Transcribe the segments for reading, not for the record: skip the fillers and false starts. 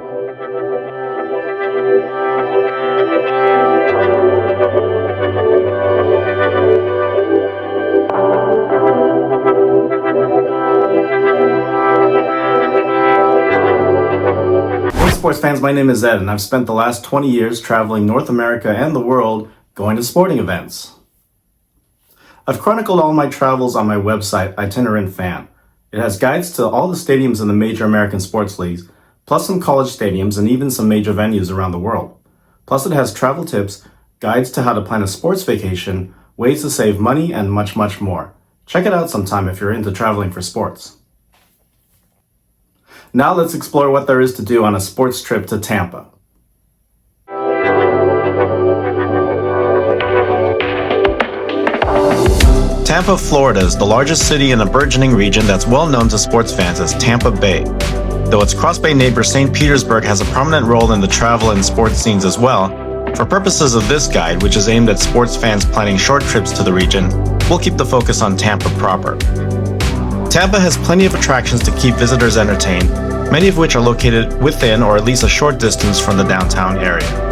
Hey sports fans, my name is Ed, and I've spent the last 20 years traveling North America and the world going to sporting events. I've chronicled all my travels on my website, Itinerant Fan. It has guides to all the stadiums in the major American sports leagues, plus some college stadiums and even some major venues around the world. Plus it has travel tips, guides to how to plan a sports vacation, ways to save money, and much, much more. Check it out sometime if you're into traveling for sports. Now let's explore what there is to do on a sports trip to Tampa. Tampa, Florida is the largest city in a burgeoning region that's well known to sports fans as Tampa Bay. Though its cross-bay neighbor St. Petersburg has a prominent role in the travel and sports scenes as well, for purposes of this guide, which is aimed at sports fans planning short trips to the region, we'll keep the focus on Tampa proper. Tampa has plenty of attractions to keep visitors entertained, many of which are located within or at least a short distance from the downtown area.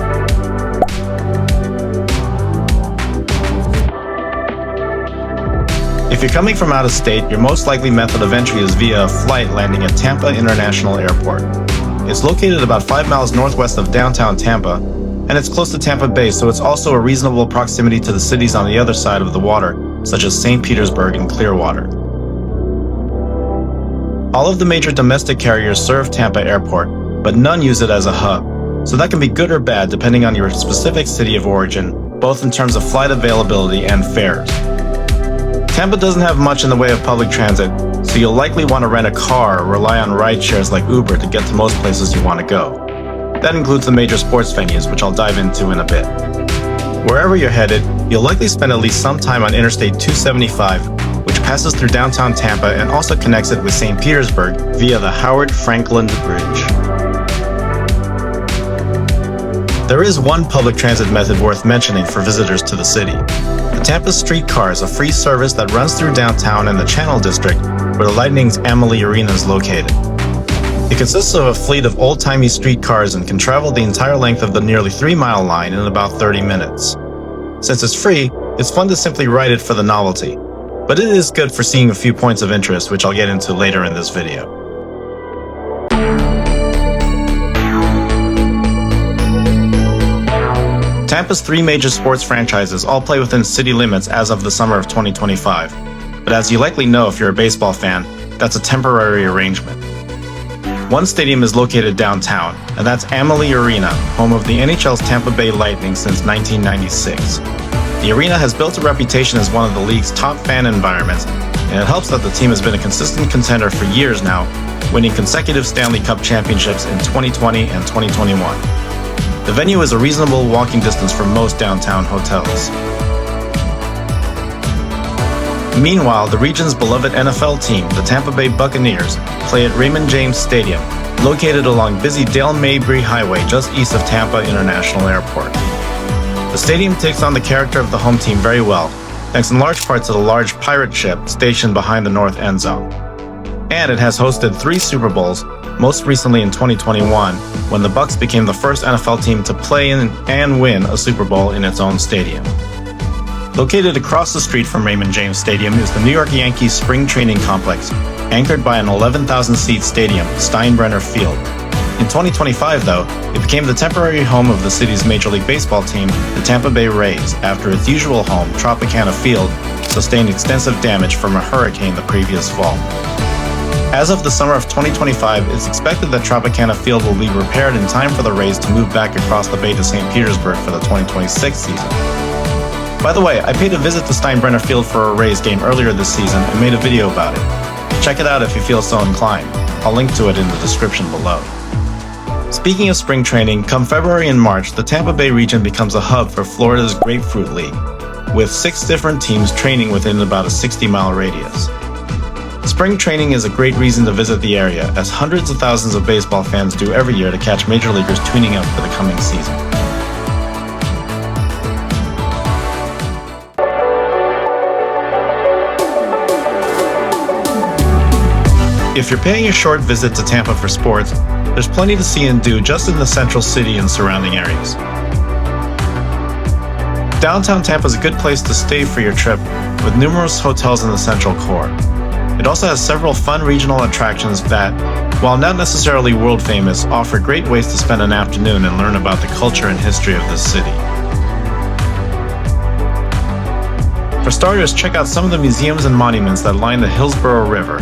If you're coming from out of state, your most likely method of entry is via a flight landing at Tampa International Airport. It's located about 5 miles northwest of downtown Tampa, and it's close to Tampa Bay, so it's also a reasonable proximity to the cities on the other side of the water, such as St. Petersburg and Clearwater. All of the major domestic carriers serve Tampa Airport, but none use it as a hub, so that can be good or bad depending on your specific city of origin, both in terms of flight availability and fares. Tampa doesn't have much in the way of public transit, so you'll likely want to rent a car or rely on ride shares like Uber to get to most places you want to go. That includes the major sports venues, which I'll dive into in a bit. Wherever you're headed, you'll likely spend at least some time on Interstate 275, which passes through downtown Tampa and also connects it with St. Petersburg via the Howard Frankland Bridge. There is one public transit method worth mentioning for visitors to the city. The Tampa Streetcar is a free service that runs through downtown and the Channel District, where the Lightning's Amalie Arena is located. It consists of a fleet of old-timey streetcars and can travel the entire length of the nearly 3-mile line in about 30 minutes. Since it's free, it's fun to simply ride it for the novelty. But it is good for seeing a few points of interest, which I'll get into later in this video. Tampa's 3 major sports franchises all play within city limits as of the summer of 2025. But as you likely know if you're a baseball fan, that's a temporary arrangement. One stadium is located downtown, and that's Amalie Arena, home of the NHL's Tampa Bay Lightning since 1996. The arena has built a reputation as one of the league's top fan environments, and it helps that the team has been a consistent contender for years now, winning consecutive Stanley Cup championships in 2020 and 2021. The venue is a reasonable walking distance from most downtown hotels. Meanwhile, the region's beloved NFL team, the Tampa Bay Buccaneers, play at Raymond James Stadium, located along busy Dale Mabry Highway just east of Tampa International Airport. The stadium takes on the character of the home team very well, thanks in large part to the large pirate ship stationed behind the north end zone. And it has hosted 3 Super Bowls, most recently in 2021, when the Bucs became the first NFL team to play in and win a Super Bowl in its own stadium. Located across the street from Raymond James Stadium is the New York Yankees Spring Training Complex, anchored by an 11,000-seat stadium, Steinbrenner Field. In 2025, though, it became the temporary home of the city's Major League Baseball team, the Tampa Bay Rays, after its usual home, Tropicana Field, sustained extensive damage from a hurricane the previous fall. As of the summer of 2025, it's expected that Tropicana Field will be repaired in time for the Rays to move back across the bay to St. Petersburg for the 2026 season. By the way, I paid a visit to Steinbrenner Field for a Rays game earlier this season and made a video about it. Check it out if you feel so inclined. I'll link to it in the description below. Speaking of spring training, come February and March, the Tampa Bay region becomes a hub for Florida's Grapefruit League, with 6 different teams training within about a 60-mile radius. Spring training is a great reason to visit the area, as hundreds of thousands of baseball fans do every year to catch major leaguers tuning up for the coming season. If you're paying a short visit to Tampa for sports, There's plenty to see and do just in the central city and surrounding areas. Downtown Tampa is a good place to stay for your trip, with numerous hotels in the central core. It also has several fun regional attractions that, while not necessarily world famous, offer great ways to spend an afternoon and learn about the culture and history of this city. For starters, check out some of the museums and monuments that line the Hillsborough River,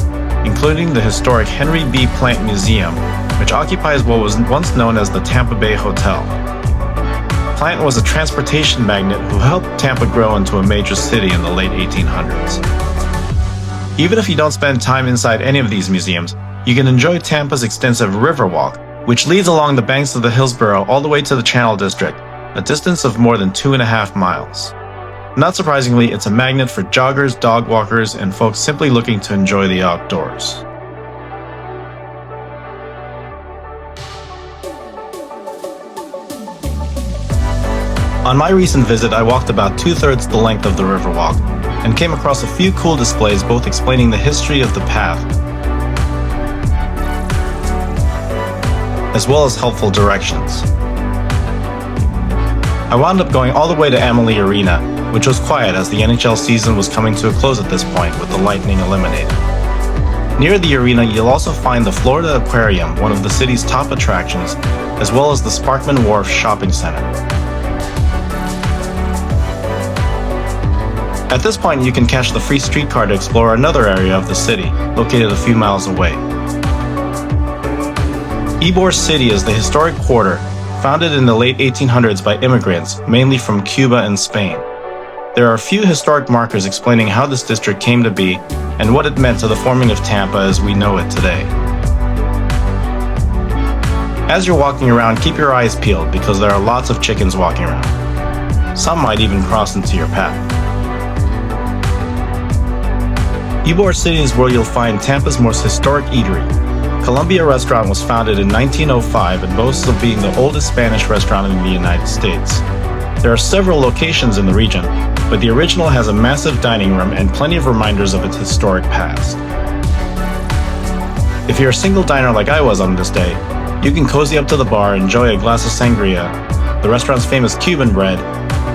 including the historic Henry B. Plant Museum, which occupies what was once known as the Tampa Bay Hotel. Plant was a transportation magnate who helped Tampa grow into a major city in the late 1800s. Even if you don't spend time inside any of these museums, you can enjoy Tampa's extensive river walk, which leads along the banks of the Hillsborough all the way to the Channel District, a distance of more than 2.5 miles. Not surprisingly, it's a magnet for joggers, dog walkers, and folks simply looking to enjoy the outdoors. On my recent visit, I walked about 2/3 the length of the Riverwalk and came across a few cool displays both explaining the history of the path as well as helpful directions. I wound up going all the way to Amalie Arena, which was quiet as the NHL season was coming to a close at this point with the Lightning eliminated. Near the arena, you'll also find the Florida Aquarium, one of the city's top attractions, as well as the Sparkman Wharf Shopping Center. At this point, you can catch the free streetcar to explore another area of the city, located a few miles away. Ybor City is the historic quarter, founded in the late 1800s by immigrants, mainly from Cuba and Spain. There are a few historic markers explaining how this district came to be and what it meant to the forming of Tampa as we know it today. As you're walking around, keep your eyes peeled because there are lots of chickens walking around. Some might even cross into your path. Ybor City is where you'll find Tampa's most historic eatery. Columbia Restaurant was founded in 1905 and boasts of being the oldest Spanish restaurant in the United States. There are several locations in the region, but the original has a massive dining room and plenty of reminders of its historic past. If you're a single diner like I was on this day, you can cozy up to the bar, enjoy a glass of sangria, the restaurant's famous Cuban bread,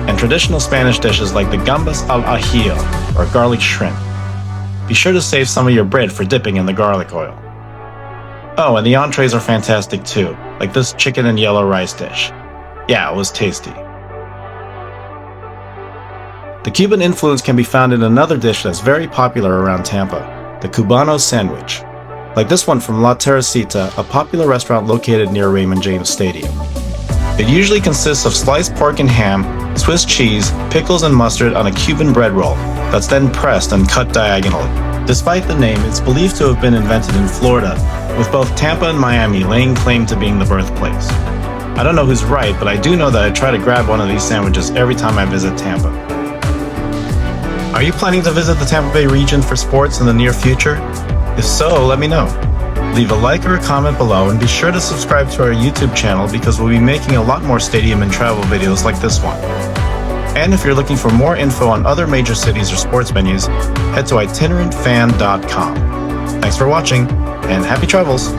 and traditional Spanish dishes like the gambas al ajillo, or garlic shrimp. Be sure to save some of your bread for dipping in the garlic oil. Oh, and the entrees are fantastic too, like this chicken and yellow rice dish. Yeah, it was tasty. The Cuban influence can be found in another dish that's very popular around Tampa, the Cubano sandwich. Like this one from La Teresita, a popular restaurant located near Raymond James Stadium. It usually consists of sliced pork and ham, Swiss cheese, pickles and mustard on a Cuban bread roll that's then pressed and cut diagonally. Despite the name, it's believed to have been invented in Florida, with both Tampa and Miami laying claim to being the birthplace. I don't know who's right, but I do know that I try to grab one of these sandwiches every time I visit Tampa. Are you planning to visit the Tampa Bay region for sports in the near future? If so, let me know. Leave a like or a comment below and be sure to subscribe to our YouTube channel because we'll be making a lot more stadium and travel videos like this one. And if you're looking for more info on other major cities or sports venues, head to itinerantfan.com. Thanks for watching and happy travels!